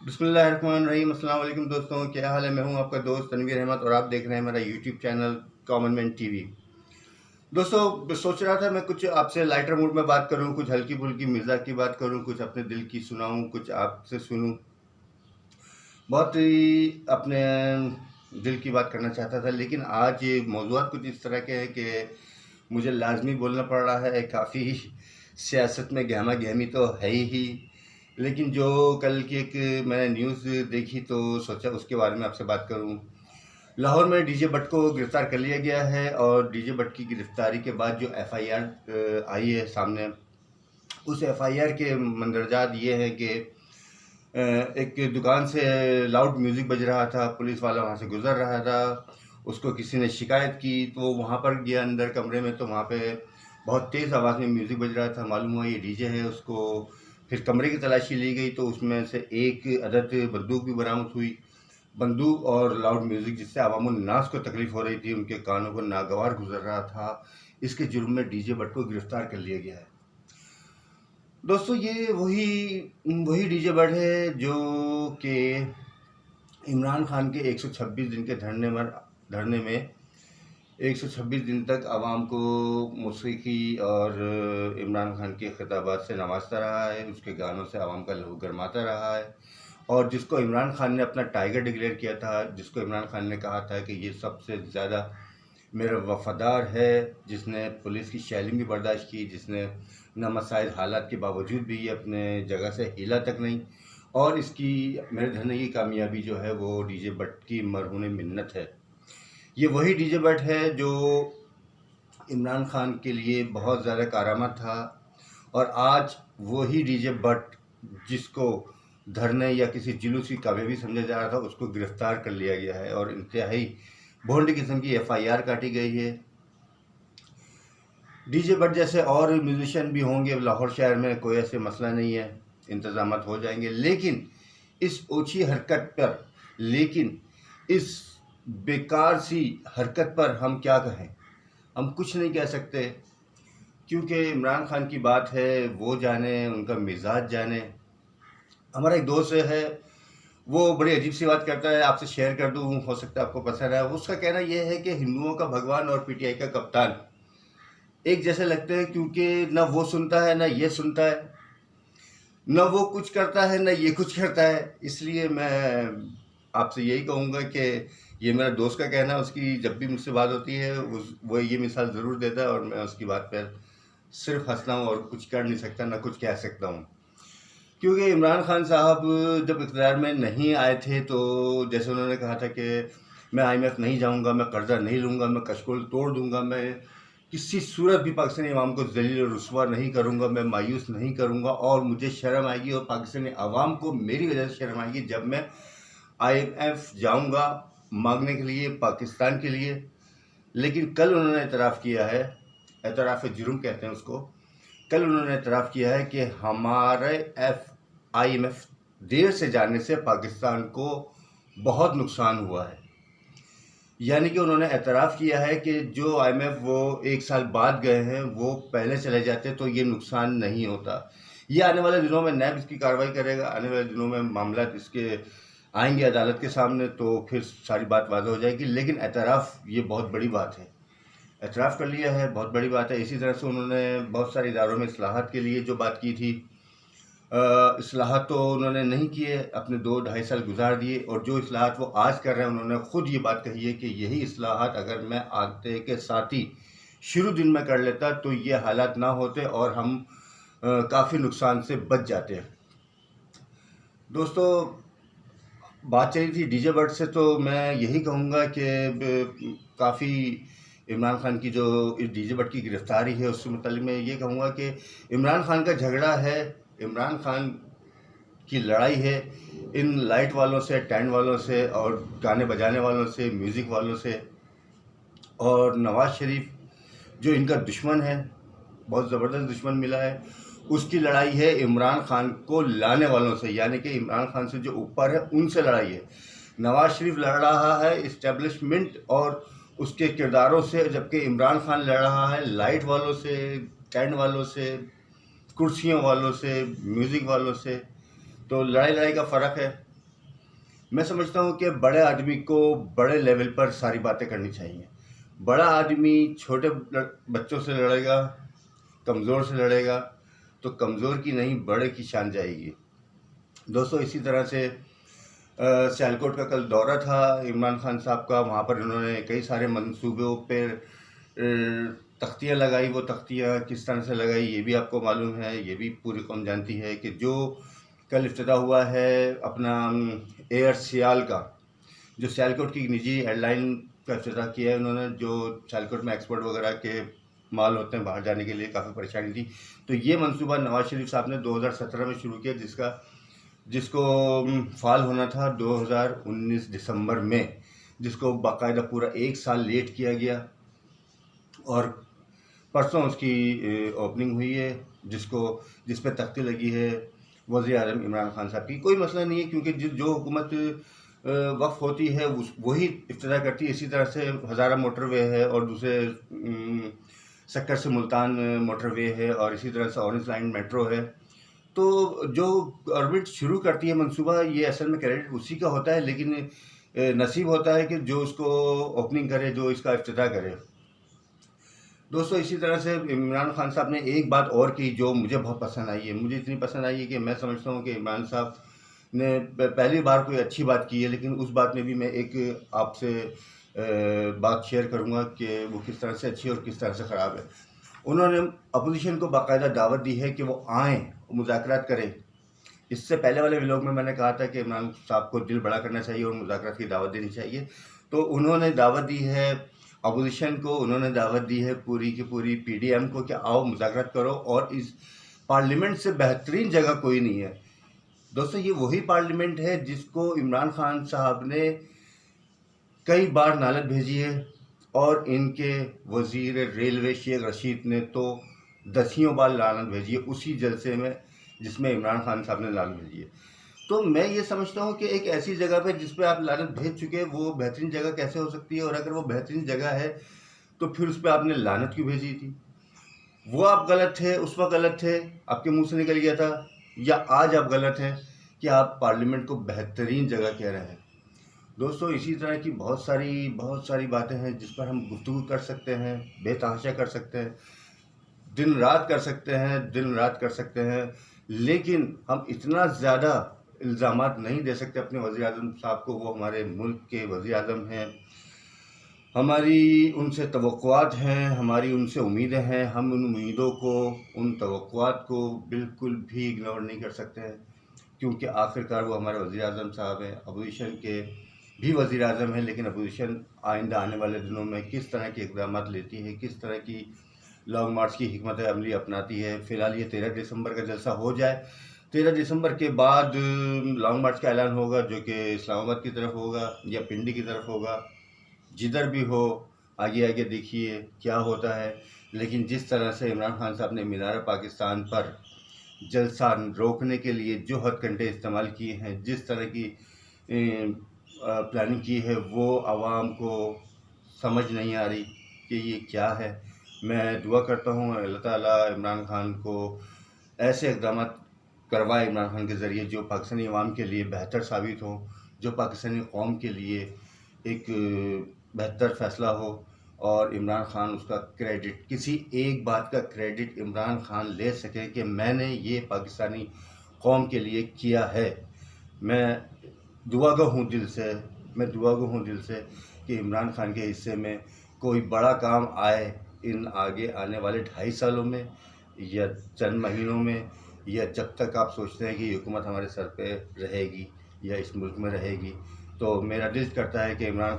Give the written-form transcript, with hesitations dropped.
बिस्मिल्लाहिर्रहमानिर्रहीम। अस्सलाम वालेकुम दोस्तों, क्या हाल है। मैं हूं आपका दोस्त तनवीर अहमद और आप देख रहे हैं मेरा YouTube channel common man TV. दोस्तों, सोच रहा था मैं कुछ आपसे लाइटर मूड में बात करूं, कुछ हल्की फुल्की मजाक की बात करूं, कुछ अपने दिल की सुनाऊं, कुछ आपसे सुनूं। बहुत ही अपने दिल की बात करना चाहता था, लेकिन आज ये मौज़ूआत कुछ इस तरह के हैं कि मुझे लाजमी बोलना पड़ रहा है। काफ़ी सियासत में गहमा गहमी तो है ही, लेकिन जो कल की एक मैंने न्यूज़ देखी तो सोचा उसके बारे में आपसे बात करूं। लाहौर में डीजे भट्ट को गिरफ्तार कर लिया गया है और डीजे भट्ट की गिरफ्तारी के बाद जो एफआईआर आई है सामने, उस एफआईआर के मंदरजात ये हैं कि एक दुकान से लाउड म्यूज़िक बज रहा था, पुलिस वाला वहाँ से गुज़र रहा था, उसको किसी ने शिकायत की तो वो वहाँ पर गया अंदर कमरे में, तो वहाँ पे बहुत तेज़ आवाज़ में म्यूज़िक बज रहा था। मालूम हुआ ये डीजे है। उसको फिर कमरे की तलाशी ली गई तो उसमें से एक अदद बंदूक भी बरामद हुई। बंदूक और लाउड म्यूज़िक जिससे अवामुन्नास को तकलीफ़ हो रही थी, उनके कानों को नागवार गुजर रहा था। इसके जुर्म में डीजे भट्ट को गिरफ्तार कर लिया गया है। दोस्तों, ये वही वही डीजे भट्ट है जो कि इमरान खान के 126 दिन के धरने में 126 दिन तक आवाम को मौसीकी और इमरान खान के खिताबात से नवाजता रहा है, उसके गानों से आवाम का लहू गरमाता रहा है। और जिसको इमरान खान ने अपना टाइगर डिक्लेयर किया था, जिसको इमरान खान ने कहा था कि ये सबसे ज़्यादा मेरा वफ़ादार है, जिसने पुलिस की शैली भी बर्दाश्त की, जिसने नामसाइल हालात के बावजूद भी ये अपने जगह से हिला तक नहीं। और इसकी मेरे धरने की कामयाबी जो है वो डीजे भट्ट की मरहून मिन्नत है। ये वही डीजे भट्ट है जो इमरान खान के लिए बहुत ज़्यादा कारामद था, और आज वही डीजे भट्ट जिसको धरने या किसी जुलूस की कामयाबी समझा जा रहा था, उसको गिरफ्तार कर लिया गया है और इंतहाई भोंड किस्म की एफआईआर काटी गई है। डीजे भट्ट जैसे और म्यूजिशियन भी होंगे लाहौर शहर में, कोई ऐसे मसला नहीं है, इंतजाम हो जाएंगे। लेकिन इस ओछी हरकत पर, लेकिन इस बेकार सी हरकत पर हम क्या कहें। हम कुछ नहीं कह सकते, क्योंकि इमरान खान की बात है, वो जाने, उनका मिजाज जाने। हमारा एक दोस्त है, वो बड़ी अजीब सी बात करता है, आपसे शेयर कर दूं, हो सकता है आपको पसंद है। उसका कहना यह है कि हिंदुओं का भगवान और पीटीआई का कप्तान एक जैसे लगते हैं, क्योंकि न वो सुनता है न ये सुनता है, न वो कुछ करता है न ये कुछ करता है। इसलिए मैं आपसे यही कहूँगा कि ये मेरा दोस्त का कहना है, उसकी जब भी मुझसे बात होती है वो ये मिसाल ज़रूर देता है और मैं उसकी बात पर सिर्फ हंसता हूँ और कुछ कर नहीं सकता, ना कुछ कह सकता हूँ। क्योंकि इमरान खान साहब जब इक़्तिदार में नहीं आए थे तो जैसे उन्होंने कहा था कि मैं आईएमएफ नहीं जाऊंगा, मैं कर्जा नहीं लूँगा, मैं कशकोल तोड़ दूंगा, मैं किसी सूरत भी पाकिस्तानी अवाम को ज़लील और रुस्वा नहीं करूंगा, मैं मायूस नहीं करूंगा, और मुझे शर्म आएगी और पाकिस्तानी अवाम को मेरी वजह से शर्म आएगी जब मैं आईएमएफ जाऊंगा मांगने के लिए पाकिस्तान के लिए। लेकिन कल उन्होंने एतराफ़ किया है, एतराफ़ जुर्म कहते हैं उसको। कल उन्होंने एतराफ़ किया है कि हमारे आईएमएफ देर से जाने से पाकिस्तान को बहुत नुकसान हुआ है। यानी कि उन्होंने एतराफ़ किया है कि जो आईएमएफ वो 1 साल बाद गए हैं, वो पहले चले जाते तो ये नुकसान नहीं होता। ये आने वाले दिनों में नैब इसकी कार्रवाई करेगा, आने वाले दिनों में मामला इसके आएंगे अदालत के सामने, तो फिर सारी बात वाज़ेह हो जाएगी। लेकिन एतराफ़ ये बहुत बड़ी बात है, एतराफ़ कर लिया है, बहुत बड़ी बात है। इसी तरह से उन्होंने बहुत सारे इदारों में इस्लाहात के लिए जो बात की थी, इस्लाहात तो उन्होंने नहीं किए, अपने 2-2.5 साल गुजार दिए, और जो इस्लाहात वो आज कर रहे हैं, उन्होंने ख़ुद ये बात कही है कि यही इस्लाहात अगर मैं आते के साथ ही शुरू दिन में कर लेता तो ये हालात ना होते और हम काफ़ी नुकसान से बच जाते हैं। दोस्तों, बात चली थी डीजे भट्ट से, तो मैं यही कहूँगा कि काफ़ी इमरान खान की जो इस डीजे भट्ट की गिरफ्तारी है उससे मुताल्लिक़ मैं ये कहूँगा कि इमरान खान का झगड़ा है, इमरान खान की लड़ाई है इन लाइट वालों से, टेंट वालों से और गाने बजाने वालों से, म्यूज़िक वालों से। और नवाज़ शरीफ जो इनका दुश्मन है, बहुत ज़बरदस्त दुश्मन मिला है, उसकी लड़ाई है इमरान खान को लाने वालों से, यानी कि इमरान खान से जो ऊपर है उनसे लड़ाई है। नवाज़ शरीफ लड़ रहा है इस्टेब्लिशमेंट और उसके किरदारों से, जबकि इमरान खान लड़ रहा है लाइट वालों से, टेंट वालों से, कुर्सियों वालों से, म्यूज़िक वालों से। तो लड़ाई का फ़र्क है। मैं समझता हूँ कि बड़े आदमी को बड़े लेवल पर सारी बातें करनी चाहिए। बड़ा आदमी छोटे बच्चों से लड़ेगा, कमज़ोर से लड़ेगा, तो कमज़ोर की नहीं बड़े की शान जाएगी। दोस्तों, इसी तरह से सियालकोट का कल दौरा था इमरान खान साहब का। वहाँ पर उन्होंने कई सारे मंसूबों पर तख्तियाँ लगाई। वो तख्तियाँ किस तरह से लगाई ये भी आपको मालूम है, ये भी पूरी कौम जानती है कि जो कल इफ्तिताह हुआ है अपना एयर सियाल का, जो सियालकोट की निजी एयरलाइन का इफ्तिताह किया है उन्होंने, जो सियालकोट में एक्सपोर्ट वगैरह के माल होते हैं बाहर जाने के लिए काफ़ी परेशानी थी। तो ये मंसूबा नवाज शरीफ साहब ने 2017 में शुरू किया, जिसको फाल होना था 2019 दिसंबर में, जिसको बाकायदा पूरा 1 साल लेट किया गया और परसों उसकी ओपनिंग हुई है, जिस पे तख्ती लगी है वज़ीर-ए-आज़म इमरान खान साहब की। कोई मसला नहीं है, क्योंकि जो हुकूमत वक़्फ़ होती है वही इफ्तिताह करती है। इसी तरह से हज़ारा मोटरवे है और दूसरे सक्कर से मुल्तान मोटरवे है और इसी तरह से ऑरेंज लाइन मेट्रो है। तो जो गवर्नमेंट शुरू करती है मंसूबा, ये असल में क्रेडिट उसी का होता है, लेकिन नसीब होता है कि जो उसको ओपनिंग करे, जो इसका इफ्तिताह करे। दोस्तों, इसी तरह से इमरान खान साहब ने एक बात और की जो मुझे बहुत पसंद आई है। मुझे इतनी पसंद आई है कि मैं समझता हूँ कि इमरान साहब ने पहली बार कोई अच्छी बात की है, लेकिन उस बात में भी मैं एक आपसे बात शेयर करूँगा कि वो किस तरह से अच्छी और किस तरह से ख़राब है। उन्होंने अपोजिशन को बाकायदा दावत दी है कि वो आएँ, मुज़ाकरात करें। इससे पहले वाले व्लॉग में मैंने कहा था कि इमरान साहब को दिल बड़ा करना चाहिए और मुज़ाकरात की दावत देनी चाहिए। तो उन्होंने दावत दी है अपोजिशन को, उन्होंने दावत दी है पूरी की पूरी पीडीएम को कि आओ मुज़ाकरात करो, और इस पार्लियामेंट से बेहतरीन जगह कोई नहीं है। दोस्तों, ये वही पार्लियामेंट है जिसको इमरान खान साहब ने कई बार नालत भेजी है, और इनके वज़ीर रेलवे शेख रशीद ने तो दसियों बार लानत भेजी है उसी जलसे में जिसमें इमरान खान साहब ने लानत भेजी है। तो मैं ये समझता हूँ कि एक ऐसी जगह पे जिस पे आप लानत भेज चुके हैं, वो बेहतरीन जगह कैसे हो सकती है? और अगर वो बेहतरीन जगह है तो फिर उस पर आपने लानत क्यों भेजी थी? वो आप गलत थे, उस वक्त गलत थे, आपके मुंह से निकल गया था, या आज आप गलत हैं कि आप पार्लियामेंट को बेहतरीन जगह कह रहे हैं? दोस्तों, इसी तरह की बहुत सारी बातें हैं जिस पर हम गुफ्तगू कर सकते हैं, बेतहाशा कर सकते हैं, दिन रात कर सकते हैं, लेकिन हम इतना ज़्यादा इल्ज़ामात नहीं दे सकते अपने वज़ीर-ए-आज़म साहब को। वो हमारे मुल्क के वज़ीर-ए-आज़म हैं, हमारी उनसे तवक्कुआत हैं, हमारी उनसे उम्मीदें हैं। हम उन उम्मीदों को, उन तवक्कुआत को बिल्कुल भी इग्नोर नहीं कर सकते हैं, क्योंकि आखिरकार वो हमारे वज़ीर-ए-आज़म साहब हैं। अपोजिशन के भी वज़ीर-ए-आज़म हैं, लेकिन अपोजिशन आइंदा आने वाले दिनों में किस तरह के इक़दामात लेती है, किस तरह की लॉन्ग मार्च की हिकमत अमली अपनाती है। फ़िलहाल ये 13 दिसंबर का जलसा हो जाए, 13 दिसंबर के बाद लॉन्ग मार्च का ऐलान होगा, जो कि इस्लामाबाद की तरफ होगा या पिंडी की तरफ होगा। जिधर भी हो, आगे आगे देखिए क्या होता है। लेकिन जिस तरह से इमरान खान साहब ने मीनार पाकिस्तान पर जलसा रोकने के लिए जो हथकंडे इस्तेमाल किए हैं, जिस तरह की प्लानिंग की है, वो आवाम को समझ नहीं आ रही कि ये क्या है। मैं दुआ करता हूँ अल्लाह ताला इमरान खान को ऐसे इक़दाम करवाए, इमरान खान के ज़रिए, जो पाकिस्तानी अवाम के लिए बेहतर साबित हो, जो पाकिस्तानी कौम के लिए एक बेहतर फ़ैसला हो, और इमरान खान उसका क्रेडिट, किसी एक बात का क्रेडिट इमरान खान ले सके कि मैंने ये पाकिस्तानी कौम के लिए किया है। मैं दुआगो हूँ दिल से कि इमरान खान के हिस्से में कोई बड़ा काम आए इन आगे आने वाले 2.5 सालों में, या चंद महीनों में, या जब तक आप सोचते हैं कि ये हुकूमत हमारे सर पे रहेगी या इस मुल्क में रहेगी। तो मेरा दिल करता है कि इमरान खान